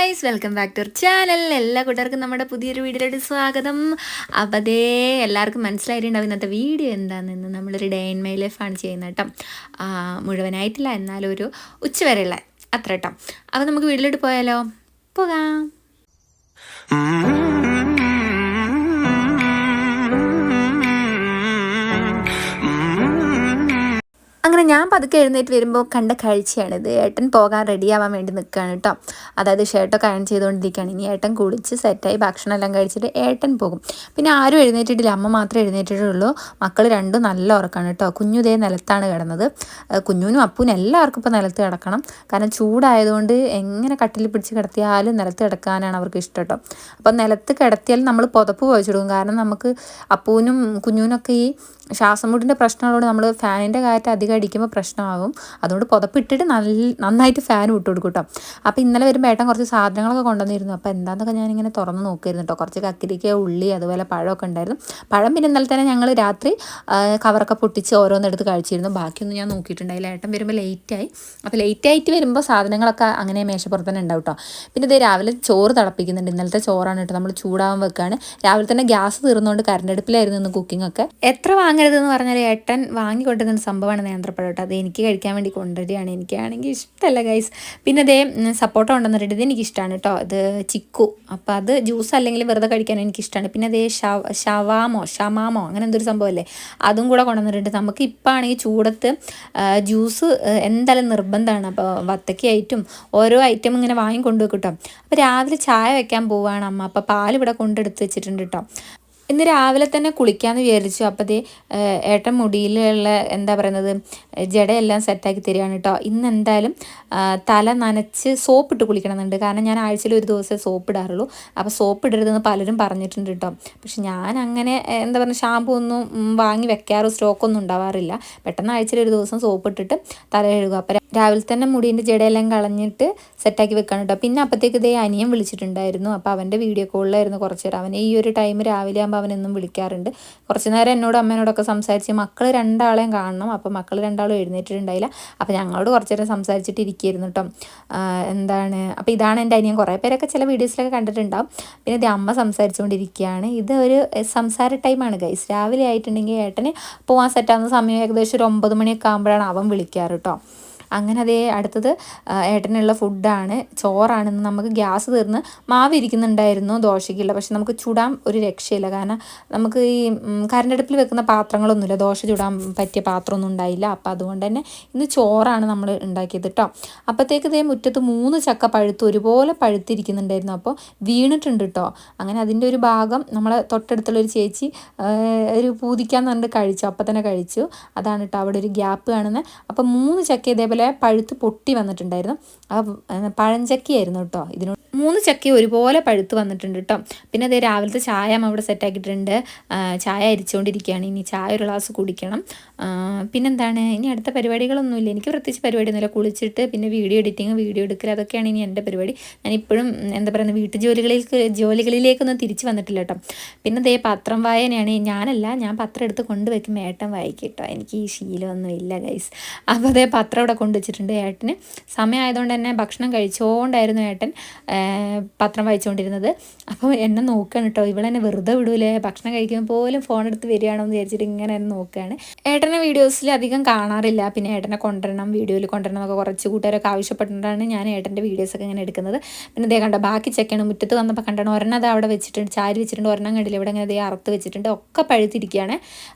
Guys, welcome back to our channel. എല്ലാ കൂട്ടുകാർക്കും നമ്മുടെ പുതിയൊരു വീഡിയോയിലോട്ട് സ്വാഗതം. അപ്പോൾ അതേ എല്ലാവർക്കും മനസ്സിലായിട്ടുണ്ടാവും ഇന്നത്തെ വീഡിയോ എന്താണെന്ന്. നമ്മളൊരു ഡേ ഇൻ മൈ ലൈഫാണ് ചെയ്യുന്നത് കേട്ടോ. മുഴുവനായിട്ടില്ല, എന്നാലും ഒരു ഉച്ചവരെയുള്ള അത്ര കേട്ടോ. അപ്പോൾ നമുക്ക് വീട്ടിലോട്ട് പോയാലോ? പോകാം. അങ്ങനെ ഞാൻ പതുക്കെ എഴുന്നേറ്റ് വരുമ്പോൾ കണ്ട കാഴ്ചയാണിത്. ഏട്ടൻ പോകാൻ റെഡിയാവാൻ വേണ്ടി നിൽക്കുകയാണ് കേട്ടോ. അതായത് ഷർട്ടൊക്കെ അയൺ ചെയ്തുകൊണ്ടിരിക്കുകയാണ്. ഇനി ഏട്ടൻ കുളിച്ച് സെറ്റായി ഭക്ഷണമെല്ലാം കഴിച്ചിട്ട് ഏട്ടൻ പോകും. പിന്നെ ആരും എഴുന്നേറ്റിട്ടില്ല, അമ്മ മാത്രമേ എഴുന്നേറ്റിട്ടുള്ളൂ. മക്കൾ രണ്ടും നല്ല ഉറക്കമാണ് കേട്ടോ. കുഞ്ഞു ഇതേ നിലത്താണ് കിടന്നത്. കുഞ്ഞുനും അപ്പൂനും എല്ലാവർക്കും ഇപ്പോൾ നിലത്ത് കിടക്കണം. കാരണം ചൂടായതുകൊണ്ട് എങ്ങനെ കട്ടിൽ പിടിച്ച് കിടത്തിയാലും നിലത്ത് കിടക്കാനാണ് അവർക്ക് ഇഷ്ടം കേട്ടോ. അപ്പം നിലത്ത് കിടത്തിയാൽ നമ്മൾ പുതപ്പ് പോയിച്ചിടും. കാരണം നമുക്ക് അപ്പൂനും കുഞ്ഞുവിനൊക്കെ ഈ ശ്വാസം മുട്ടിൻ്റെ പ്രശ്നമുള്ളതുകൊണ്ട് നമ്മൾ ഫാനിൻ്റെ കാറ്റ് അധികം അടിക്കുമ്പോൾ പ്രശ്നമാകും. അതുകൊണ്ട് പുതപ്പിട്ടിട്ട് നന്നായിട്ട് ഫാൻ വിട്ട് കൊടുക്കും കേട്ടോ. അപ്പോൾ ഇന്നലെ വരുമ്പോൾ ഏട്ടൻ കുറച്ച് സാധനങ്ങളൊക്കെ കൊണ്ടുവന്നിരുന്നു. അപ്പോൾ എന്താണെന്നൊക്കെ ഞാനിങ്ങനെ തുറന്ന് നോക്കിയിരുന്നു കേട്ടോ. കുറച്ച് കക്കിരിക്ക, ഉള്ളി, അതുപോലെ പഴമൊക്കെ ഉണ്ടായിരുന്നു. പഴം പിന്നെ ഇന്നലെ തന്നെ ഞങ്ങൾ രാത്രി കവറൊക്കെ പൊട്ടിച്ച് ഓരോന്നെടുത്ത് കഴിച്ചിരുന്നു. ബാക്കിയൊന്നും ഞാൻ നോക്കിയിട്ടുണ്ടായില്ല. ഏട്ടൻ വരുമ്പോൾ ലേറ്റായി. അപ്പോൾ ലേറ്റായിട്ട് വരുമ്പോൾ സാധനങ്ങളൊക്കെ അങ്ങനെ മേശപ്പുറത്ത് തന്നെ ഉണ്ടാവും കേട്ടോ. പിന്നെ ഇതേ രാവിലെ ചോറ് തിളപ്പിക്കുന്നുണ്ട്. ഇന്നലത്തെ ചോറാണ് കേട്ടോ. നമ്മൾ ചൂടാവാൻ വെക്കുകയാണ്. രാവിലെ തന്നെ ഗ്യാസ് തീർന്നുകൊണ്ട് കറണ്ടടുപ്പിലായിരുന്നു ഇന്ന് കുക്കിംഗ് ഒക്കെ. എത്ര വാങ്ങരുതെന്ന് പറഞ്ഞാൽ ഏട്ടൻ വാങ്ങിക്കൊണ്ടിരുന്ന സംഭവമാണ് നേന്ത്രപ്പഴം കേട്ടോ. അത് എനിക്ക് കഴിക്കാൻ വേണ്ടി കൊണ്ടുവരികയാണ്. എനിക്കാണെങ്കിൽ ഇഷ്ടമല്ല ഗൈസ്. പിന്നെ അതേ സപ്പോർട്ട കൊണ്ടുവന്നിട്ട് ഇത് എനിക്കിഷ്ടമാണ് കേട്ടോ. ഇത് ചിക്കു. അപ്പോൾ അത് ജ്യൂസ് അല്ലെങ്കിൽ വെറുതെ കഴിക്കാൻ എനിക്കിഷ്ടമാണ്. പിന്നെ അതേ ഷമാമോ അങ്ങനെ എന്തൊരു സംഭവമല്ലേ, അതും കൂടെ കൊണ്ടുവന്നിട്ടുണ്ട്. നമുക്ക് ഇപ്പോൾ ആണെങ്കിൽ ചൂടത്ത് ജ്യൂസ് എന്തായാലും നിർബന്ധമാണ്. അപ്പോൾ വത്തക്കയായിട്ടും ഓരോ ഐറ്റം ഇങ്ങനെ വാങ്ങിക്കൊണ്ടു വെക്കും കേട്ടോ. അപ്പോൾ രാവിലെ ചായ വെക്കാൻ പോവുകയാണ് അമ്മ. അപ്പോൾ പാൽ ഇവിടെ കൊണ്ടെടുത്ത് വെച്ചിട്ടുണ്ട് കേട്ടോ. ഇന്ന് രാവിലെ തന്നെ കുളിക്കാമെന്ന് വിചാരിച്ചു. അപ്പോൾ ഏട്ടൻ മുടിയിലുള്ള എന്താ പറയുന്നത് ജടയെല്ലാം സെറ്റാക്കി തരികയാണ് കേട്ടോ. ഇന്ന് എന്തായാലും തല നനച്ച് സോപ്പിട്ട് കുളിക്കണമെന്നുണ്ട്. കാരണം ഞാൻ ആഴ്ചയിൽ ഒരു ദിവസമേ സോപ്പ് ഇടാറുള്ളൂ. അപ്പോൾ സോപ്പ് ഇടരുതെന്ന് പലരും പറഞ്ഞിട്ടുണ്ട് കേട്ടോ. പക്ഷെ ഞാൻ അങ്ങനെ എന്താ പറയുക ഷാമ്പു ഒന്നും വാങ്ങി വെക്കാറോ സ്റ്റോക്കൊന്നും ഉണ്ടാവാറില്ല. പെട്ടെന്ന് ആഴ്ചയിൽ ഒരു ദിവസം സോപ്പ് ഇട്ടിട്ട് തല കഴുകുക. അപ്പോൾ രാവിലെ തന്നെ മുടീൻ്റെ ജടയെല്ലാം കളഞ്ഞിട്ട് സെറ്റാക്കി വെക്കണം കേട്ടോ. പിന്നെ അപ്പോഴത്തേക്ക് ഇതേ അനിയൻ വിളിച്ചിട്ടുണ്ടായിരുന്നു. അപ്പോൾ അവൻ്റെ വീഡിയോ കോളിലായിരുന്നു കുറച്ച് നേരം. അവനെ ഈ ഒരു ടൈം രാവിലെ ആകുമ്പോൾ അവനെന്നും വിളിക്കാറുണ്ട്. കുറച്ച് നേരം എന്നോടും അമ്മേനോടൊക്കെ സംസാരിച്ച് മക്കൾ രണ്ടാളെയും കാണണം. അപ്പോൾ മക്കൾ രണ്ടാളും എഴുന്നേറ്റിട്ടുണ്ടായില്ല. അപ്പോൾ ഞങ്ങളോട് കുറച്ച് നേരം സംസാരിച്ചിട്ട് ഇരിക്കുകയായിരുന്നു കേട്ടോ. അപ്പോൾ ഇതാണ് എൻ്റെ അനിയൻ. കുറേ പേരൊക്കെ ചില വീഡിയോസിലൊക്കെ കണ്ടിട്ടുണ്ടാവും. പിന്നെ ഇത് അമ്മ സംസാരിച്ചുകൊണ്ടിരിക്കുകയാണ്. ഇത് ഒരു സംസാര ടൈമാണ് ഗൈസ്. രാവിലെ ആയിട്ടുണ്ടെങ്കിൽ ഏട്ടന് പോകാൻ സെറ്റാകുന്ന സമയം ഏകദേശം ഒരു 9 മണിയൊക്കെ ആകുമ്പോഴാണ് അവൻ വിളിക്കാറ് കേട്ടോ. അങ്ങനെ അതേ അടുത്തത് ഏട്ടനുള്ള ഫുഡാണ്. ചോറാണെന്ന് നമുക്ക് ഗ്യാസ് തീർന്ന് മാവ് ഇരിക്കുന്നുണ്ടായിരുന്നു ദോശയ്ക്കുള്ള. പക്ഷെ നമുക്ക് ചുടാൻ ഒരു രക്ഷയില്ല. കാരണം നമുക്ക് ഈ കരണ്ടടുപ്പിൽ വെക്കുന്ന പാത്രങ്ങളൊന്നുമില്ല. ദോശ ചുടാൻ പറ്റിയ പാത്രമൊന്നും ഉണ്ടായില്ല. അപ്പോൾ അതുകൊണ്ട് തന്നെ ഇന്ന് ചോറാണ് നമ്മൾ ഉണ്ടാക്കിയത് കേട്ടോ. അപ്പോഴത്തേക്ക് ഇതേ മുറ്റത്ത് 3 ചക്ക ഒരുപോലെ പഴുത്തിരിക്കുന്നുണ്ടായിരുന്നു. അപ്പോൾ വീണിട്ടുണ്ട് കേട്ടോ. അങ്ങനെ അതിൻ്റെ ഒരു ഭാഗം നമ്മളെ തൊട്ടടുത്തുള്ളൊരു ചേച്ചി ഒരു പൂതിക്കാന്ന് പറഞ്ഞിട്ട് കഴിച്ചു. അപ്പം തന്നെ കഴിച്ചു. അതാണ് കേട്ടോ അവിടെ ഒരു ഗ്യാപ്പ് കാണുന്നത്. അപ്പോൾ 3 ചക്ക ഇതേപോലെ പഴുത്ത് പൊട്ടി വന്നിട്ടുണ്ടായിരുന്നു. പഴഞ്ചക്കയായിരുന്നു കേട്ടോ. 3 ചക്ക ഒരുപോലെ പഴുത്ത് വന്നിട്ടുണ്ട് കേട്ടോ. പിന്നെ അതേ രാവിലത്തെ ചായ അവിടെ സെറ്റാക്കിയിട്ടുണ്ട്. ചായ അരിച്ചുകൊണ്ടിരിക്കുകയാണ്. ഇനി ചായ ഒരു ഗ്ലാസ് കുടിക്കണം. പിന്നെന്താണ് ഇനി അടുത്ത പരിപാടികളൊന്നുമില്ല. എനിക്ക് പ്രത്യേകിച്ച് പരിപാടിയൊന്നുമില്ല. കുളിച്ചിട്ട് പിന്നെ വീഡിയോ എഡിറ്റിങ്, വീഡിയോ എടുക്കൽ, അതൊക്കെയാണ് ഇനി എൻ്റെ പരിപാടി. ഞാനിപ്പോഴും എന്താ പറയുന്നത് ജോലികളിലേക്കൊന്നും തിരിച്ച് വന്നിട്ടില്ല കേട്ടോ. പിന്നെ അതേ പത്രം വായനയാണ്. ഞാൻ പത്രം എടുത്ത് കൊണ്ടുവയ്ക്കും, ഏട്ടൻ വായിക്കും കേട്ടോ. എനിക്ക് ഈ ശീലമൊന്നും ഇല്ല ഗൈസ്. അപ്പോൾ അതേ പത്രം ഇവിടെ കൊണ്ടുവച്ചിട്ടുണ്ട്. ഏട്ടന് സമയമായതുകൊണ്ട് തന്നെ ഭക്ഷണം കഴിച്ചുകൊണ്ടായിരുന്നു ഏട്ടൻ പത്രം വായിച്ചുകൊണ്ടിരുന്നത്. അപ്പോൾ എന്നെ നോക്കുകയാണ് കേട്ടോ. ഇവളെന്നെ വെറുതെ വിടൂലേ, ഭക്ഷണം കഴിക്കുമ്പോൾ പോലും ഫോൺ എടുത്ത് വരികയാണോ എന്ന് വിചാരിച്ചിട്ട് ഇങ്ങനെ എന്നെ നോക്കുകയാണ്. ഏട്ടനെ വീഡിയോസിൽ അധികം കാണാറില്ല. പിന്നെ ഏട്ടനെ കൊണ്ടുവരണം, വീഡിയോയിൽ കൊണ്ടുവരണം എന്നൊക്കെ കുറച്ച് കൂട്ടുകാരൊക്കെ ആവശ്യപ്പെട്ടിട്ടാണ് ഞാൻ ഏട്ടൻ്റെ വീഡിയോസൊക്കെ ഇങ്ങനെ എടുക്കുന്നത്. പിന്നെ ഇതേ കണ്ട ബാക്കി ചെക്കാണ്. മുറ്റത്ത് വന്നപ്പോൾ കണ്ടാണ് ഒരെണ്ണം അത് അവിടെ വെച്ചിട്ടുണ്ട്, ചാരി വെച്ചിട്ടുണ്ട്. ഒരെണ്ണം കണ്ടില്ല, ഇവിടെ ഇങ്ങനെ ഇതേ അറുത്ത് വെച്ചിട്ടുണ്ട്. ഒക്കെ പഴുത്തിരിക്കുകയാണ്,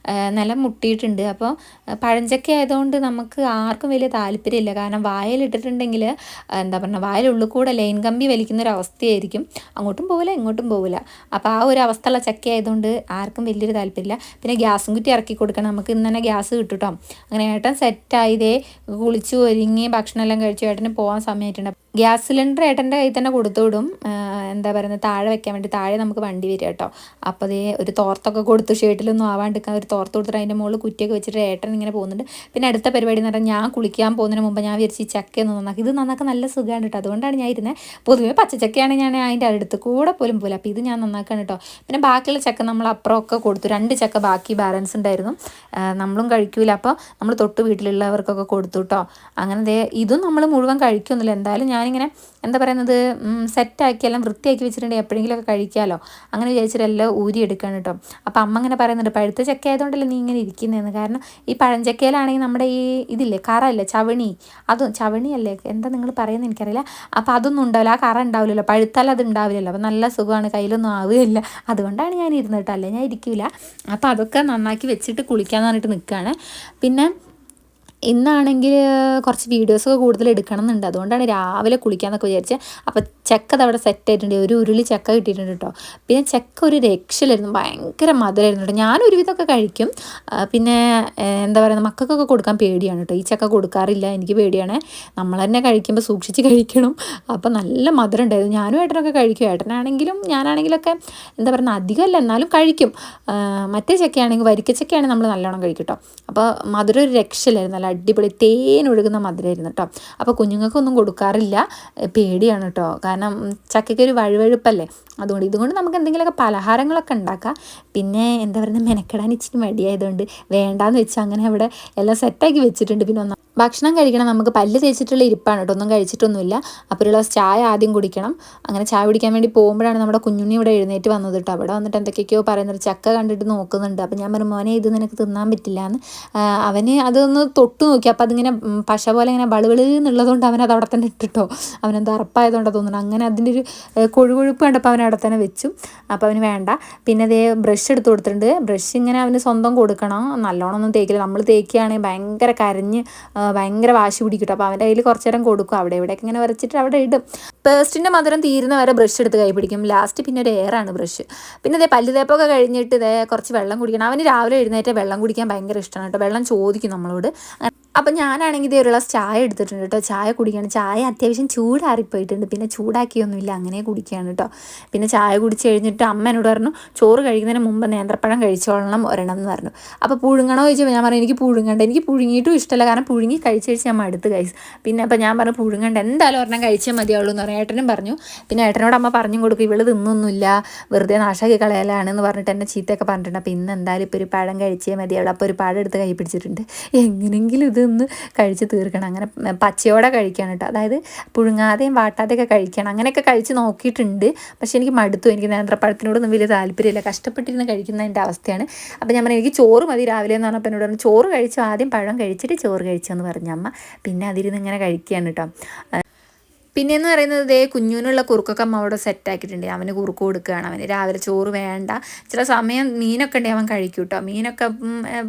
നിലം മുട്ടിയിട്ടുണ്ട്. അപ്പോൾ പഴഞ്ചക്ക ആയതുകൊണ്ട് നമുക്ക് ആർക്കും വലിയ താല്പര്യമില്ല. കാരണം വായലിട്ടിട്ടുണ്ടെങ്കിൽ എന്താ പറയുക, വായലുള്ളിൽ കൂടെ ലൈൻ കമ്പി വലിക്കുന്നൊരവസ്ഥയായിരിക്കും. അങ്ങോട്ടും പോവില്ല ഇങ്ങോട്ടും പോവില്ല. അപ്പോൾ ആ ഒരു അവസ്ഥയുള്ള ചക്ക ആയതുകൊണ്ട് ആർക്കും വലിയൊരു താല്പര്യമില്ല. പിന്നെ ഗ്യാസും കുറ്റി ഇറക്കി കൊടുക്കണം. നമുക്ക് ഇന്ന് തന്നെ ഗ്യാസ് കിട്ടും കേട്ടോ. അങ്ങനെ ഏട്ടൻ സെറ്റായതേ കുളിച്ചു ഒരുങ്ങി ഭക്ഷണം എല്ലാം കഴിച്ചു. ഏട്ടന് പോകാൻ സമയമായിട്ടുണ്ട്. ഗ്യാസ് സിലിണ്ടർ ഏട്ടൻ്റെ കയ്യിൽ തന്നെ കൊടുത്തു വിടും. എന്താ പറയുന്നത് താഴെ വെക്കാൻ വേണ്ടി. താഴെ നമുക്ക് വണ്ടി വരിക കേട്ടോ. അപ്പോൾ അതേ ഒരു തോർത്തൊക്കെ കൊടുത്തു, ഷേട്ടിലൊന്നും ആവാണ്ടിരിക്കാൻ ഒരു തോർത്ത് കൊടുത്തിട്ട് അതിൻ്റെ മുകളിൽ കുറ്റിയൊക്കെ വെച്ചിട്ട് ഏട്ടൻ ഇങ്ങനെ പോകുന്നുണ്ട്. പിന്നെ അടുത്ത പരിപാടി എന്ന് പറഞ്ഞാൽ ഞാൻ കുളിക്കാൻ പോകുന്നതിന് മുമ്പ് ഞാൻ വിചാരിച്ച് ഈ ചക്കയൊന്നും നന്നാക്കി. ഇത് നന്നാക്കാൻ നല്ല സുഖമാണ് കേട്ടോ. അതുകൊണ്ടാണ് ഞാൻ ഇരുന്നത്. പൊതുവേ പച്ചച്ചക്കയാണ് ഞാൻ അതിൻ്റെ അടുത്ത് കൂടെ പോലും പോലെ. അപ്പോൾ ഇത് ഞാൻ നന്നാക്കാണ് കേട്ടോ. പിന്നെ ബാക്കിയുള്ള ചക്ക നമ്മൾ അപ്പുറമൊക്കെ കൊടുത്തു. 2 ചക്ക ബാക്കി ബാലൻസ് ഉണ്ടായിരുന്നു. നമ്മളും കഴിക്കൂല. അപ്പോൾ നമ്മൾ തൊട്ട് വീട്ടിലുള്ളവർക്കൊക്കെ കൊടുത്തു കേട്ടോ. അങ്ങനെ ഇതും നമ്മൾ മുഴുവൻ കഴിക്കൊന്നുമില്ല. എന്തായാലും ഞാൻ ഞാനിങ്ങനെ എന്താ പറയുന്നത് സെറ്റാക്കി എല്ലാം വൃത്തിയാക്കി വെച്ചിട്ടുണ്ടെങ്കിൽ എപ്പോഴെങ്കിലുമൊക്കെ കഴിക്കാമല്ലോ അങ്ങനെ വിചാരിച്ചിട്ട് എല്ലാം ഊരിയെടുക്കുകയാണ് കേട്ടോ. അപ്പോൾ അമ്മ അങ്ങനെ പറയുന്നുണ്ട് പഴുത്ത ചക്ക ആയതുകൊണ്ടല്ലേ നീ ഇങ്ങനെ ഇരിക്കുന്നതെന്ന്. കാരണം ഈ പഴഞ്ചക്കയിലാണെങ്കിൽ നമ്മുടെ ഈ ഇതില്ലേ കറ ഇല്ലേ ചവണി, അതും ചവണിയല്ലേ എന്താ നിങ്ങൾ പറയുന്നത് എനിക്കറിയില്ല. അപ്പോൾ അതൊന്നും ഉണ്ടാവില്ല, ആ കറ ഉണ്ടാവില്ലല്ലോ, പഴുത്താൽ അത് ഉണ്ടാവില്ലല്ലോ. അപ്പോൾ നല്ല സുഖമാണ്, കയ്യിലൊന്നും ആവുകയില്ല. അതുകൊണ്ടാണ് ഞാൻ ഇരുന്നിട്ട്, അല്ലേ ഞാൻ ഇരിക്കില്ല. അപ്പോൾ അതൊക്കെ നന്നാക്കി വെച്ചിട്ട് കുളിക്കാമെന്ന് പറഞ്ഞിട്ട് നിൽക്കുകയാണ്. പിന്നെ ഇന്നാണെങ്കിൽ കുറച്ച് വീഡിയോസൊക്കെ കൂടുതൽ എടുക്കണം എന്നുണ്ട്, അതുകൊണ്ടാണ് രാവിലെ കുളിക്കാമെന്നൊക്കെ വിചാരിച്ചത്. അപ്പോൾ ചക്ക അതവിടെ സെറ്റായിട്ടുണ്ട്, ഒരു ഉരുളി ചക്ക കിട്ടിയിട്ടുണ്ട് കേട്ടോ. പിന്നെ ചക്ക ഒരു രക്ഷയിലായിരുന്നു, ഭയങ്കര മധുരമായിരുന്നു കേട്ടോ. ഞാനൊരുവിധമൊക്കെ കഴിക്കും, പിന്നെ എന്താ പറയുക മക്കൾക്കൊക്കെ കൊടുക്കാൻ പേടിയാണ് കേട്ടോ. ഈ ചക്ക കൊടുക്കാറില്ല, എനിക്ക് പേടിയാണ്. നമ്മൾ തന്നെ കഴിക്കുമ്പോൾ സൂക്ഷിച്ച് കഴിക്കണം. അപ്പോൾ നല്ല മധുരം ഉണ്ടായിരുന്നു. ഞാനും ഏട്ടനൊക്കെ കഴിക്കും, ഏട്ടനാണെങ്കിലും ഞാനാണെങ്കിലൊക്കെ എന്താ പറയുക അധികമല്ല എന്നാലും കഴിക്കും. മറ്റേ ചക്കയാണെങ്കിൽ വരിക്കച്ചക്കയാണെങ്കിൽ നമ്മൾ നല്ലോണം കഴിക്കും കേട്ടോ. അപ്പോൾ മധുരം ഒരു രക്ഷയിലായിരുന്നു, നല്ല അടിപൊളി തേനൊഴുകുന്ന മധുരമായിരുന്നു കേട്ടോ. അപ്പോൾ കുഞ്ഞുങ്ങൾക്കൊന്നും കൊടുക്കാറില്ല, പേടിയാണ് കേട്ടോ. കാരണം ചക്കയ്ക്ക് ഒരു വഴുവഴുപ്പല്ലേ, അതുകൊണ്ട് ഇതുകൊണ്ട് നമുക്ക് എന്തെങ്കിലുമൊക്കെ പലഹാരങ്ങളൊക്കെ ഉണ്ടാക്കാം. പിന്നെ എന്താ പറയുക മെനക്കെടാൻ ഇച്ചിരി മടിയായതുകൊണ്ട് വേണ്ടാന്ന് വെച്ച് അങ്ങനെ അവിടെ എല്ലാം സെറ്റാക്കി വെച്ചിട്ടുണ്ട്. പിന്നെ ഭക്ഷണം കഴിക്കണം, നമുക്ക് പല്ല് തേച്ചിട്ടുള്ള ഇരിപ്പാണ് കേട്ടോ, ഒന്നും കഴിച്ചിട്ടൊന്നുമില്ല. അപ്പോൾ ഒരു ഗ്ലാസ് ചായ ആദ്യം കുടിക്കണം. അങ്ങനെ ചായ കുടിക്കാൻ വേണ്ടി പോകുമ്പോഴാണ് നമ്മുടെ കുഞ്ഞുണ്ണി ഇവിടെ എഴുന്നേറ്റ് വന്നത് കേട്ടോ. അവിടെ വന്നിട്ട് എന്തൊക്കെയൊക്കെയോ പറയുന്നത്, ചക്ക കണ്ടിട്ട് നോക്കുന്നുണ്ട്. അപ്പോൾ ഞാൻ പറഞ്ഞു മോനെ ഇത് നിനക്ക് തിന്നാൻ പറ്റില്ല എന്ന്. അവന് അതൊന്ന് തൊട്ട് നോക്കി, അപ്പോൾ അതിങ്ങനെ പശ പോലെ ഇങ്ങനെ ബളുബിള് എന്നുള്ളതുകൊണ്ട് അവനത് അവിടെ തന്നെ ഇട്ടിട്ടോ. അവനെന്താ അറപ്പായതുകൊണ്ടാണ് തോന്നുന്നത്, അങ്ങനെ അതിൻ്റെ ഒരു കൊഴുകൊഴുപ്പ് കണ്ടപ്പോൾ അവൻ അവിടെ തന്നെ വെച്ചു. അപ്പോൾ അവന് വേണ്ട. പിന്നെ അതേ ബ്രഷ് എടുത്ത് കൊടുത്തിട്ടുണ്ട്. ബ്രഷ് ഇങ്ങനെ അവന് സ്വന്തം കൊടുക്കണം, നല്ലോണം ഒന്നും തേക്കില്ല. നമ്മൾ തേക്കുകയാണെങ്കിൽ ഭയങ്കര കരഞ്ഞ് ഭയങ്കര വാശി പിടിക്കും. അപ്പോൾ അവൻ്റെ കയ്യിൽ കുറച്ച് നേരം കൊടുക്കും, അവിടെ ഇവിടെയൊക്കെ ഇങ്ങനെ വരച്ചിട്ട് അവിടെ ഇടും. പേസ്റ്റിൻ്റെ മധുരം തീരുന്ന വരെ ബ്രഷ് എടുത്ത് കൈ പിടിക്കും. ലാസ്റ്റ് പിന്നെ ഒരു എയറാണ് ബ്രഷ്. പിന്നെ ഇതേ പല്ല് തേപ്പൊക്കെ കഴിഞ്ഞിട്ട് ഇതേ കുറച്ച് വെള്ളം കുടിക്കണം. അവന് രാവിലെ എഴുന്നേറ്റ് വെള്ളം കുടിക്കാൻ ഭയങ്കര ഇഷ്ടമാണ് കേട്ടോ. വെള്ളം ചോദിക്കും നമ്മളോട്. അപ്പം ഞാനാണെങ്കിൽ ഇതേ ഒരു ഗ്ലാസ് ചായ എടുത്തിട്ടുണ്ട് കേട്ടോ. ചായ കുടിക്കുകയാണ്. ചായ അത്യാവശ്യം ചൂടാറിപ്പോയിട്ടുണ്ട്, പിന്നെ ചൂടാക്കിയൊന്നുമില്ല, അങ്ങനെ കുടിക്കുകയാണ് കേട്ടോ. പിന്നെ ചായ കുടിച്ച് കഴിഞ്ഞിട്ട് അമ്മ എന്നോട് പറഞ്ഞു ചോറ് കഴിക്കുന്നതിന് മുമ്പ് നേന്ത്രപ്പഴം കഴിച്ചോളണം ഒരെണ്ണം എന്ന് പറഞ്ഞു. അപ്പോൾ പുഴുങ്ങണോ ചോദിച്ചപ്പോൾ ഞാൻ പറഞ്ഞു എനിക്ക് പുഴുങ്ങണ്ട, എനിക്ക് പുഴുങ്ങിയിട്ടും ഇഷ്ടമല്ല, കാരണം പുഴുങ്ങി കഴിച്ച് ഞാൻ മടുത്ത് കഴിച്ചു. പിന്നെ അപ്പോൾ ഞാൻ പറഞ്ഞു പുഴുങ്ങണ്ട, എന്തായാലും ഒരെണ്ണം കഴിച്ചേ മതിയാവുള്ളൂ എന്ന് പറഞ്ഞു. ഏട്ടനും പറഞ്ഞു. പിന്നെ ഏട്ടനോട് അമ്മ പറഞ്ഞു കൊടുക്കും ഇവള് തിന്നൊന്നുമില്ല, വെറുതെ നാശാക്കി കളയലാണെന്ന് പറഞ്ഞിട്ട് എന്നെ ചീത്തയൊക്കെ പറഞ്ഞിട്ടുണ്ട്. അപ്പോൾ ഇന്ന് എന്തായാലും ഇപ്പോൾ ഒരു പഴം കഴിച്ചേ മതിയാവുള്ളൂ. അപ്പോൾ ഒരു പഴം എടുത്ത് കൈ പിടിച്ചിട്ടുണ്ട്, എങ്ങനെയെങ്കിലും ഇതൊന്ന് കഴിച്ച് തീർക്കണം. അങ്ങനെ പച്ചയോടെ കഴിക്കണം കേട്ടോ, അതായത് പുഴുങ്ങാതെയും വാട്ടാതെയൊക്കെ കഴിക്കണം. അങ്ങനെയൊക്കെ കഴിച്ച് നോക്കിയിട്ടുണ്ട്, പക്ഷേ എനിക്ക് മടുത്തു. എനിക്ക് നേന്ത്രപ്പഴത്തിനോടൊന്നും വലിയ താല്പര്യമില്ല, കഷ്ടപ്പെട്ടിരുന്ന് കഴിക്കുന്നതിൻ്റെ അവസ്ഥയാണ്. അപ്പോൾ ഞാൻ പറഞ്ഞു എനിക്ക് ചോറ് മതി രാവിലെ എന്ന് പറഞ്ഞപ്പോൾ എന്നോട് പറഞ്ഞു ചോറ് കഴിച്ചു, ആദ്യം പഴം കഴിച്ചിട്ട് ചോറ് കഴിച്ചെന്ന് പറഞ്ഞു അമ്മ. പിന്നെ അതിരുന്ന് ഇങ്ങനെ കഴിക്കുകയാണ് കേട്ടോ. പിന്നെയെന്ന് പറയുന്നത് ഇതേ കുഞ്ഞിനുള്ള കുറുക്കൊക്കെ അമ്മ അവിടെ സെറ്റാക്കിയിട്ടുണ്ട്. അവന് കുറുക്ക് കൊടുക്കുകയാണ്. അവന് രാവിലെ ചോറ് വേണ്ട, ചില സമയം മീനൊക്കെ ഉണ്ടെങ്കിൽ അവൻ കഴിക്കും കേട്ടോ. മീനൊക്കെ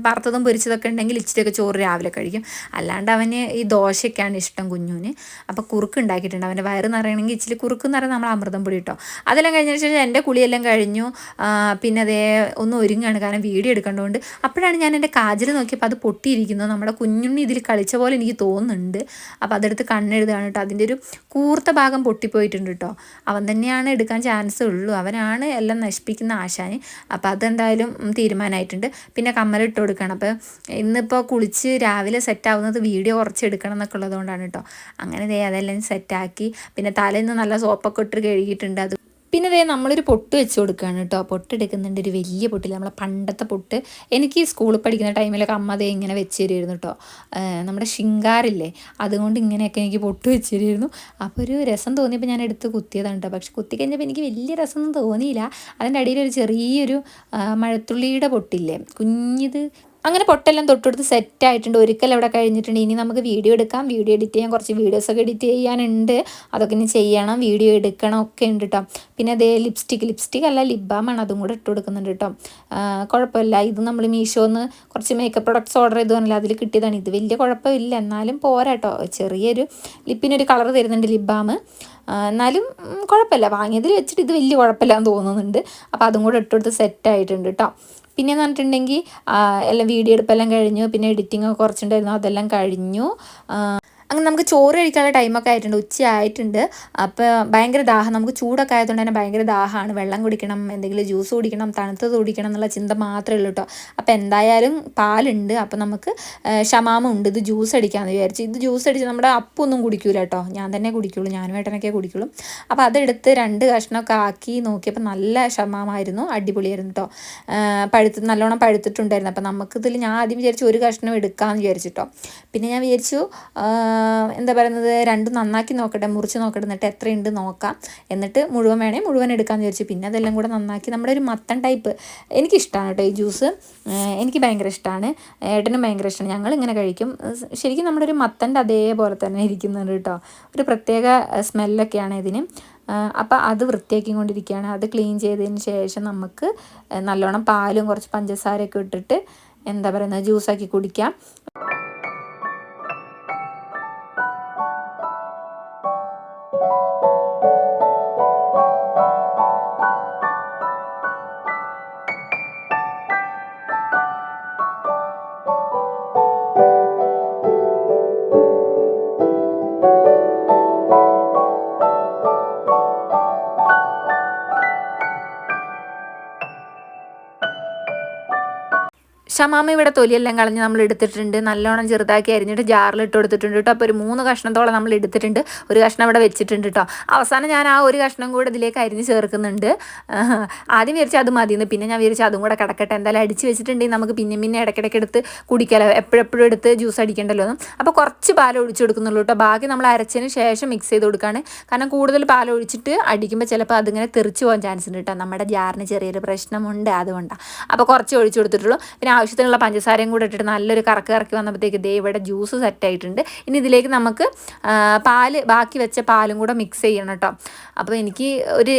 വറുത്തതും പൊരിച്ചതൊക്കെ ഉണ്ടെങ്കിൽ ഇച്ചിരിയൊക്കെ ചോറ് രാവിലെ കഴിക്കും. അല്ലാണ്ട് അവന് ഈ ദോശയൊക്കെയാണ് ഇഷ്ടം കുഞ്ഞുവിന്. അപ്പോൾ കുറുക്ക് ഉണ്ടാക്കിയിട്ടുണ്ട്. അവൻ്റെ വയറ് നിറയണമെങ്കിൽ ഇച്ചിരി കുറുക്ക് എന്ന് പറയുന്നത് നമ്മൾ അമൃതം പൊടി കേട്ടോ. അതെല്ലാം കഴിഞ്ഞതിന് ശേഷം എൻ്റെ കുളിയെല്ലാം കഴിഞ്ഞു. പിന്നെ അതേ ഒന്ന് ഒരുങ്ങാണ്, കാരണം വീഡിയോ എടുക്കേണ്ടതുകൊണ്ട്. അപ്പോഴാണ് ഞാൻ എൻ്റെ കാജൽ നോക്കിയപ്പോൾ അത് പൊട്ടിയിരിക്കുന്നത്. നമ്മുടെ കുഞ്ഞുണ്ണി ഇതിൽ കളിച്ച പോലെ എനിക്ക് തോന്നുന്നുണ്ട്. അപ്പോൾ അതെടുത്ത് കണ്ണെഴുതാണ് കേട്ടോ. അതിൻ്റെ ഒരു കൂർത്ത ഭാഗം പൊട്ടിപ്പോയിട്ടുണ്ട് കേട്ടോ. അവൻ തന്നെയാണ് എടുക്കാൻ ചാൻസ് ഉള്ളൂ, അവനാണ് എല്ലാം നശിപ്പിക്കുന്ന ആശാന്. അപ്പോൾ അതെന്തായാലും തീരുമാനമായിട്ടുണ്ട്. പിന്നെ കമ്മലിട്ട് കൊടുക്കണം. അപ്പോൾ ഇന്നിപ്പോൾ കുളിച്ച് രാവിലെ സെറ്റാവുന്നത് വീഡിയോ കുറച്ച് എടുക്കണം എന്നൊക്കെ ഉള്ളതുകൊണ്ടാണ് കേട്ടോ. അങ്ങനെ അതെല്ലാം സെറ്റാക്കി. പിന്നെ തലേന്ന് നല്ല സോപ്പൊക്കെ ഇട്ട് കഴുകിയിട്ടുണ്ട്. അത് പിന്നെ അതേ നമ്മളൊരു പൊട്ട് വെച്ച് കൊടുക്കുകയാണ് കേട്ടോ. പൊട്ടെടുക്കുന്നുണ്ട്, ഒരു വലിയ പൊട്ടില്ല, നമ്മളെ പണ്ടത്തെ പൊട്ട്. എനിക്ക് സ്കൂളിൽ പഠിക്കുന്ന ടൈമിലൊക്കെ അമ്മ അതേ ഇങ്ങനെ വെച്ച് തരുമായിരുന്നു കേട്ടോ. നമ്മുടെ ശിങ്കാറില്ലേ, അതുകൊണ്ട് ഇങ്ങനെയൊക്കെ എനിക്ക് പൊട്ട് വെച്ച് തരുമായിരുന്നു. അപ്പോൾ ഒരു രസം തോന്നിയപ്പോൾ ഞാൻ എടുത്ത് കുത്തിയതാണ് കേട്ടോ. പക്ഷെ കുത്തി കഴിഞ്ഞപ്പോൾ എനിക്ക് വലിയ രസമൊന്നും തോന്നിയില്ല. അതിൻ്റെ അടിയിലൊരു ചെറിയൊരു മഴത്തുള്ളിയുടെ പൊട്ടില്ലേ, കുഞ്ഞിത്. അങ്ങനെ പൊട്ടെല്ലാം തൊട്ടെടുത്ത് സെറ്റായിട്ടുണ്ട്. ഒരിക്കൽ അവിടെ കഴിഞ്ഞിട്ടുണ്ട്. ഇനി നമുക്ക് വീഡിയോ എടുക്കാം, വീഡിയോ എഡിറ്റ് ചെയ്യാൻ കുറച്ച് വീഡിയോസൊക്കെ എഡിറ്റ് ചെയ്യാനുണ്ട്, അതൊക്കെ ഇനി ചെയ്യണം, വീഡിയോ എടുക്കണം ഒക്കെ ഉണ്ട് കേട്ടോ. പിന്നെ അതേ ലിപ്സ്റ്റിക് അല്ല ലിപ് ബാമാണ്, അതും കൂടെ ഇട്ട് കൊടുക്കുന്നുണ്ട് കേട്ടോ. കുഴപ്പമില്ല, ഇത് നമ്മൾ മീഷോന്ന് കുറച്ച് മേക്കപ്പ് പ്രൊഡക്ട്സ് ഓർഡർ ചെയ്ത് പറഞ്ഞാൽ അതിൽ കിട്ടിയതാണ്. ഇത് വലിയ കുഴപ്പമില്ല, എന്നാലും പോരാ കേട്ടോ. ചെറിയൊരു ലിപ്പിനൊരു കളർ തരുന്നുണ്ട് ലിപ് ബാം, എന്നാലും കുഴപ്പമില്ല. വാങ്ങിയതിൽ വെച്ചിട്ട് ഇത് വലിയ കുഴപ്പമില്ലാന്ന് തോന്നുന്നുണ്ട്. അപ്പോൾ അതും കൂടെ ഇട്ടെടുത്ത് സെറ്റായിട്ടുണ്ട് കേട്ടോ. പിന്നെയെന്ന് പറഞ്ഞിട്ടുണ്ടെങ്കിൽ എല്ലാം വീഡിയോ എടുപ്പെല്ലാം കഴിഞ്ഞു. പിന്നെ എഡിറ്റിംഗ് ഒക്കെ കുറച്ചുണ്ടായിരുന്നു, അതെല്ലാം കഴിഞ്ഞു. അങ്ങനെ നമുക്ക് ചോറ് കഴിക്കാനുള്ള ടൈമൊക്കെ ആയിട്ടുണ്ട്, ഉച്ചയായിട്ടുണ്ട്. അപ്പോൾ ഭയങ്കര ദാഹം, നമുക്ക് ചൂടൊക്കെ ആയതുകൊണ്ട് തന്നെ ഭയങ്കര ദാഹമാണ്. വെള്ളം കുടിക്കണം, എന്തെങ്കിലും ജ്യൂസ് കുടിക്കണം, തണുത്തത് കുടിക്കണം എന്നുള്ള ചിന്ത മാത്രമേ ഉള്ളൂ കേട്ടോ. അപ്പോൾ എന്തായാലും പാലുണ്ട്, അപ്പോൾ നമുക്ക് ഷമാമുണ്ട്, ഇത് ജ്യൂസ് അടിക്കാമെന്ന് വിചാരിച്ചു. ഇത് ജ്യൂസ് അടിച്ച് നമ്മുടെ അപ്പൊന്നും കുടിക്കൂല കേട്ടോ, ഞാൻ തന്നെ കുടിക്കുള്ളൂ, ഞാനും ഏട്ടനൊക്കെ കുടിക്കുള്ളൂ. അപ്പോൾ അതെടുത്ത് 2 കഷ്ണമൊക്കെ ആക്കി നോക്കിയപ്പോൾ നല്ല ഷമാമായിരുന്നു, അടിപൊളിയായിരുന്നു കേട്ടോ. നല്ലോണം പഴുത്തിട്ടുണ്ടായിരുന്നു. അപ്പോൾ നമുക്കിതിൽ ഞാൻ ആദ്യം വിചാരിച്ചു 1 കഷ്ണം എടുക്കാമെന്ന് വിചാരിച്ചിട്ടോ. പിന്നെ ഞാൻ വിചാരിച്ചു എന്താ പറയുന്നത്, രണ്ടും നന്നാക്കി നോക്കട്ടെ, മുറിച്ച് നോക്കട്ടെ, എന്നിട്ട് എത്രയുണ്ട് നോക്കാം, എന്നിട്ട് മുഴുവൻ വേണേൽ മുഴുവൻ എടുക്കാമെന്ന് വിചാരിച്ചു. പിന്നെ അതെല്ലാം കൂടെ നന്നാക്കി നമ്മുടെ ഒരു മത്തൻ ടൈപ്പ് എനിക്കിഷ്ടമാണ് കേട്ടോ ഈ ജ്യൂസ്, എനിക്ക് ഭയങ്കര ഇഷ്ടമാണ്, ഏട്ടനും ഭയങ്കര ഇഷ്ടമാണ്, ഞങ്ങളിങ്ങനെ കഴിക്കും. ശരിക്കും നമ്മുടെ ഒരു മത്തൻ്റെ അതേപോലെ തന്നെ ഇരിക്കുന്നുണ്ട് കേട്ടോ, ഒരു പ്രത്യേക സ്മെല്ലൊക്കെയാണ് ഇതിന്. അപ്പോൾ അത് വൃത്തിയാക്കിക്കൊണ്ടിരിക്കുകയാണ്. അത് ക്ലീൻ ചെയ്തതിന് ശേഷം നമുക്ക് നല്ലോണം പാലും കുറച്ച് പഞ്ചസാരയൊക്കെ ഇട്ടിട്ട് എന്താ പറയുന്നത് ജ്യൂസാക്കി കുടിക്കാം. ഷമാമ ഇവിടെ തൊലിയെല്ലാം കളഞ്ഞ് നമ്മൾ എടുത്തിട്ടുണ്ട്, നല്ലോണം ചെറുതാക്കി അരിഞ്ഞിട്ട് ജാറിലിട്ട് കൊടുത്തിട്ടുണ്ട് കേട്ടോ. അപ്പോൾ ഒരു 3 കഷ്ണത്തോളം നമ്മൾ എടുത്തിട്ടുണ്ട്, ഒരു കഷ്ണം ഇവിടെ വെച്ചിട്ടുണ്ട് കേട്ടോ. അവസാനം ഞാൻ ആ ഒരു കഷ്ണം കൂടെ ഇതിലേക്ക് അരിഞ്ഞ് ചേർക്കുന്നുണ്ട്. ആദ്യം വിചാരിച്ചാൽ അത് മതിയെന്ന്, പിന്നെ ഞാൻ വിചാരിച്ചാൽ അതും കൂടെ കിടക്കട്ടെ, എന്തായാലും അടിച്ച് വെച്ചിട്ടുണ്ടെങ്കിൽ നമുക്ക് പിന്നെ ഇടയ്ക്കിടയ്ക്ക് എടുത്ത് കുടിക്കാമല്ലോ, എപ്പോഴെപ്പോഴും എടുത്ത് ജ്യൂസ് അടിക്കണ്ടല്ലോ എന്നും. അപ്പോൾ കുറച്ച് പാൽ ഒഴിച്ച് കൊടുക്കുന്നുള്ളൂ കേട്ടോ, ബാക്കി നമ്മൾ അരച്ചതിന് ശേഷം മിക്സ് ചെയ്ത് കൊടുക്കുകയാണ്. കാരണം കൂടുതൽ പാൽ ഒഴിച്ചിട്ട് അടിക്കുമ്പോൾ ചിലപ്പോൾ അതിങ്ങനെ തെറിച്ച് പോകാൻ ചാൻസ് ഉണ്ട് കേട്ടോ, നമ്മുടെ ജാറിന് ചെറിയൊരു പ്രശ്നമുണ്ട്, അതുകൊണ്ടാണ്. അപ്പോൾ കുറച്ച് ഒഴിച്ച് കൊടുത്തിട്ടുള്ളൂ. പിന്നെ ആവശ്യത്തിനുള്ള പഞ്ചസാരയും കൂടെ ഇട്ടിട്ട് നല്ലൊരു കറക്കി വന്നപ്പോഴത്തേക്ക് ദേ ഇവിടെ ജ്യൂസ് സെറ്റായിട്ടുണ്ട്. ഇനി ഇതിലേക്ക് നമുക്ക് ബാക്കി വെച്ച പാലും കൂടെ മിക്സ് ചെയ്യണം കേട്ടോ. അപ്പോൾ എനിക്ക് ഒരു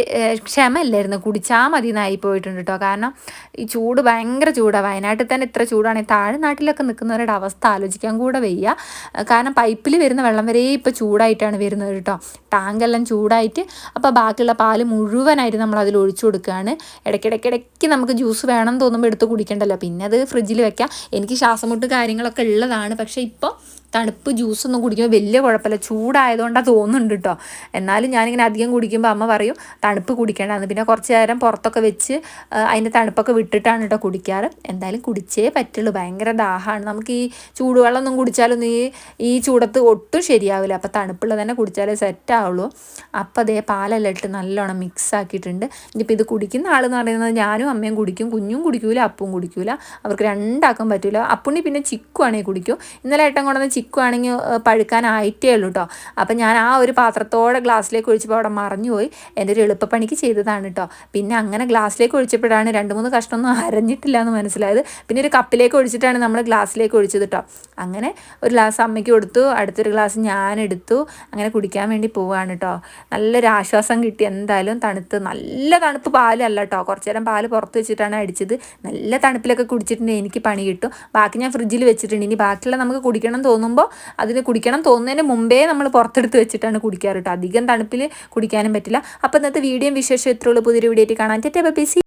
ക്ഷമയില്ലായിരുന്നു, കുടിച്ചാൽ മതി എന്നായി പോയിട്ടുണ്ട് കേട്ടോ. കാരണം ഈ ചൂട് ഭയങ്കര ചൂടാണ്, വയനാട്ടിൽ തന്നെ ഇത്ര ചൂടാണെങ്കിൽ താഴെ നാട്ടിലൊക്കെ നിൽക്കുന്നവരുടെ അവസ്ഥ ആലോചിക്കാൻ കൂടെ വയ്യ. കാരണം പൈപ്പിൽ വരുന്ന വെള്ളം വരെ ഇപ്പോൾ ചൂടായിട്ടാണ് വരുന്നത് കേട്ടോ, ടാങ്കെല്ലാം ചൂടായിട്ട്. അപ്പോൾ ബാക്കിയുള്ള പാല് മുഴുവനായിട്ട് നമ്മൾ അതിൽ ഒഴിച്ചു കൊടുക്കുകയാണ്. ഇടയ്ക്കിടയ്ക്ക് നമുക്ക് ജ്യൂസ് വേണം തോന്നുമ്പോൾ എടുത്ത് കുടിക്കണ്ടല്ലോ, പിന്നെ അത് ഫ്രിഡ്ജിൽ വെക്കാം. എനിക്ക് ശ്വാസമുട്ട് കാര്യങ്ങളൊക്കെ ഉള്ളതാണ്, പക്ഷേ ഇപ്പോൾ തണുപ്പ് ജ്യൂസൊന്നും കുടിക്കുമ്പോൾ വലിയ കുഴപ്പമില്ല, ചൂടായതുകൊണ്ടാണ് തോന്നുന്നുണ്ട് കേട്ടോ. എന്നാലും ഞാനിങ്ങനെ അധികം കുടിക്കുമ്പോൾ അമ്മ പറയും തണുപ്പ് കുടിക്കേണ്ടതെന്ന്. പിന്നെ കുറച്ച് നേരം പുറത്തൊക്കെ വെച്ച് അതിൻ്റെ തണുപ്പൊക്കെ വിട്ടിട്ടാണ് കേട്ടോ കുടിക്കാറ്. എന്തായാലും കുടിച്ചേ പറ്റുള്ളൂ, ഭയങ്കര ദാഹമാണ്. നമുക്ക് ഈ ചൂടുവെള്ളമൊന്നും കുടിച്ചാലൊന്നും ഈ ചൂടത്ത് ഒട്ടും ശരിയാവില്ല, അപ്പോൾ തണുപ്പുള്ളത് തന്നെ കുടിച്ചാലേ സെറ്റാവുള്ളൂ. അപ്പോൾ അതേ പാലെല്ലാം ഇട്ട് നല്ലോണം മിക്സ് ആക്കിയിട്ടുണ്ട്. ഇനിയിപ്പോൾ ഇത് കുടിക്കുന്ന ആളെന്ന് പറയുന്നത് ഞാനും അമ്മയും കുടിക്കും, കുഞ്ഞും കുടിക്കൂല, അപ്പവും കുടിക്കൂല, അവർക്ക് രണ്ടാക്കും പറ്റില്ല. അപ്പുണ്ണി പിന്നെ ചിക്കുവാണെങ്കിൽ കുടിക്കും. ഇന്നലെ ഏട്ടൻ കൊണ്ടുവന്ന് ചിക്കുവാണെങ്കിൽ പഴുക്കാനായിട്ടേ ഉള്ളൂ കേട്ടോ. അപ്പം ഞാൻ ആ ഒരു പാത്രത്തോടെ ഗ്ലാസ്സിലേക്ക് ഒഴിച്ചപ്പോൾ അവിടെ മറഞ്ഞുപോയി, എൻ്റെ ഒരു എളുപ്പപ്പണിക്ക് ചെയ്തതാണ് കേട്ടോ. പിന്നെ അങ്ങനെ ഗ്ലാസ്സിലേക്ക് ഒഴിച്ചപ്പോഴാണ് 2-3 കഷ്ണമൊന്നും അരഞ്ഞിട്ടില്ല എന്ന് മനസ്സിലായത്. പിന്നെ ഒരു കപ്പിലേക്ക് ഒഴിച്ചിട്ടാണ് നമ്മൾ ഗ്ലാസ്സിലേക്ക് ഒഴിച്ചത് കേട്ടോ. അങ്ങനെ ഒരു ഗ്ലാസ് അമ്മയ്ക്ക് കൊടുത്തു, അടുത്തൊരു ഗ്ലാസ് ഞാനെടുത്തു, അങ്ങനെ കുടിക്കാൻ വേണ്ടി പോവുകയാണ് കേട്ടോ. നല്ലൊരു ആശ്വാസം കിട്ടി എന്തായാലും. നല്ല തണുപ്പ് പാലല്ല കേട്ടോ, കുറച്ച് നേരം പാല് പുറത്ത് വെച്ചിട്ടാണ് അടിച്ചത്. നല്ല തണുപ്പിലൊക്കെ കുടിച്ചിട്ടുണ്ടെങ്കിൽ എനിക്ക് പണി കിട്ടും. ബാക്കി ഞാൻ ഫ്രിഡ്ജിൽ വെച്ചിട്ടുണ്ട്, ഇനി ബാക്കിയുള്ള നമുക്ക് കുടിക്കണം തോന്നുമ്പോൾ അതിന് കുടിക്കണം തോന്നുന്നതിന് മുമ്പേ നമ്മൾ പുറത്തെടുത്ത് വെച്ചിട്ടാണ് കുടിക്കാറ് കേട്ടോ. അധികം തണുപ്പിൽ കുടിക്കാനും പറ്റില്ല. അപ്പോൾ ഇന്നത്തെ വീഡിയോയും വിശേഷം ഇത്രയുള്ളൂ. പുതിയൊരു വീഡിയോ ആയിട്ട് കാണാൻ. Tata bye bye.